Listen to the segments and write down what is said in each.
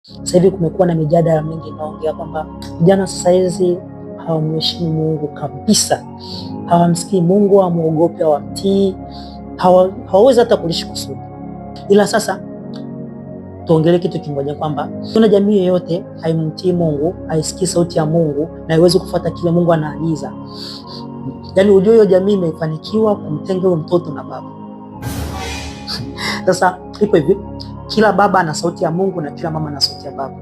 Sasa hivi kumekuwa na mijadala mingi inaongea kwamba vijana sasa hizi hawamheshimu Mungu kabisa, hawamsikii Mungu, hawamuogopi, hawamtii, hawawezi hata kulishi kusudi. Ila sasa tuongelee kitu kimoja kwamba kuna jamii yoyote haimtii Mungu, haisikii sauti ya Mungu na haiwezi kufuata kile Mungu anaagiza. Yaani ujue hiyo jamii imefanikiwa kumtenga huyo mtoto na baba. Sasa ipo hivi, kila baba ana sauti ya Mungu na kila mama ana sauti ya baba.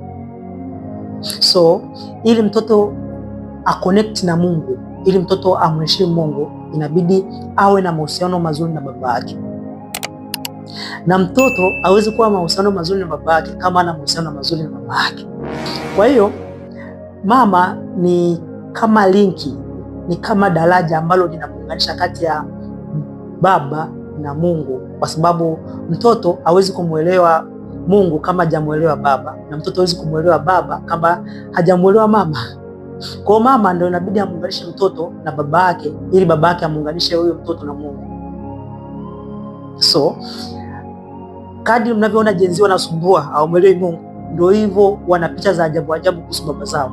So ili mtoto aconnect na Mungu, ili mtoto amheshimu Mungu, inabidi awe na mahusiano mazuri na baba yake. Na mtoto hawezi kuwa mahusiano mazuri na baba yake kama ana mahusiano mazuri na mama yake. Kwa hiyo mama ni kama linki, ni kama daraja ambalo linamuunganisha kati ya baba na Mungu, kwa sababu mtoto hawezi kumuelewa Mungu kama hajamuelewa baba, na mtoto hawezi kumuelewa baba kama hajamuelewa mama. Kwa mama ndio inabidi amuunganishe mtoto na baba yake, ili baba yake amuunganishe huyo mtoto na Mungu. So kadri mnavyoona jenzi wanasumbua hawamuelewi Mungu, ndio hivyo wana picha za ajabu ajabu kuhusu baba zao.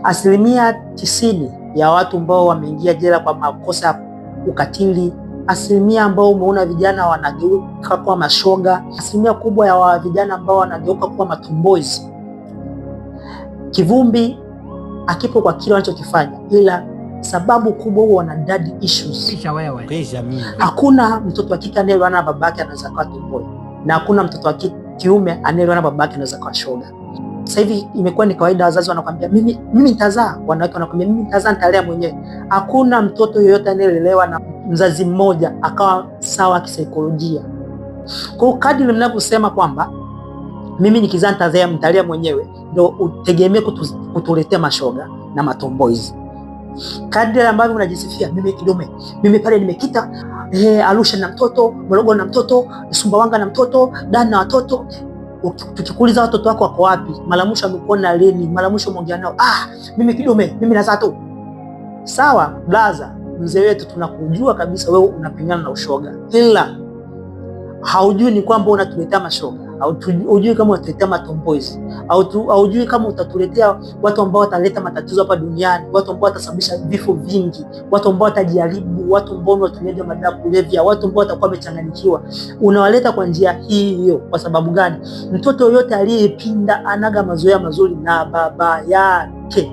90% ya watu ambao wameingia jela kwa makosa ya ukatili, 10% ambao umeona vijana wanageuka kuwa mashoga, 10% kubwa ya vijana ambao wanageuka kuwa matumboizi, kivumbi akipo kwa kile wanachokifanya, ila sababu kubwa huwa wana dad issues. Hakuna mtoto wa kike anayeelewana na babake anaweza kuwa tumboi, na hakuna mtoto wa kiume anayeelewana na babake anaweza kuwa shoga. Sasa hivi imekuwa ni kawaida, wazazi wanakuambia mimi nitazaa, wanawake wanakuambia mimi nitazaa, nitalea mwenyewe. Hakuna mtoto yoyote anayelelewa na mzazi mmoja akawa sawa kisaikolojia. Kwa kadri mnavyosema kwamba mimi nikizaa nitazaa, nitalea mwenyewe, ndio utegemee kutuletea mashoga na matomboizi. Kadri ambavyo unajisifia mimi kidume, mimi pale nimekita Arusha na mtoto, Morogoro na mtoto, Sumbawanga na mtoto, Dar na watoto. Tukikuuliza watoto wako wako wapi, mara mwisho amekuona lini, mara mwisho umeongea nao, mimi kidume, mimi nazaa tu. Sawa blaza, mzee wetu, tunakujua kabisa wewe unapingana na ushoga, ila haujui ni kwamba unatuletea mashoga, haujui kama utatuletea matomboizi, haujui kama utatuletea watu ambao wataleta matatizo hapa duniani, watu ambao watasababisha vifo vingi, watu ambao watajaribu, watu ambao watumiaje madawa kulevya, watu ambao watakuwa wamechanganyikiwa. Unawaleta kwa njia hiyo kwa sababu gani? Mtoto yote aliyepinda anaga mazoea mazuri na baba yake.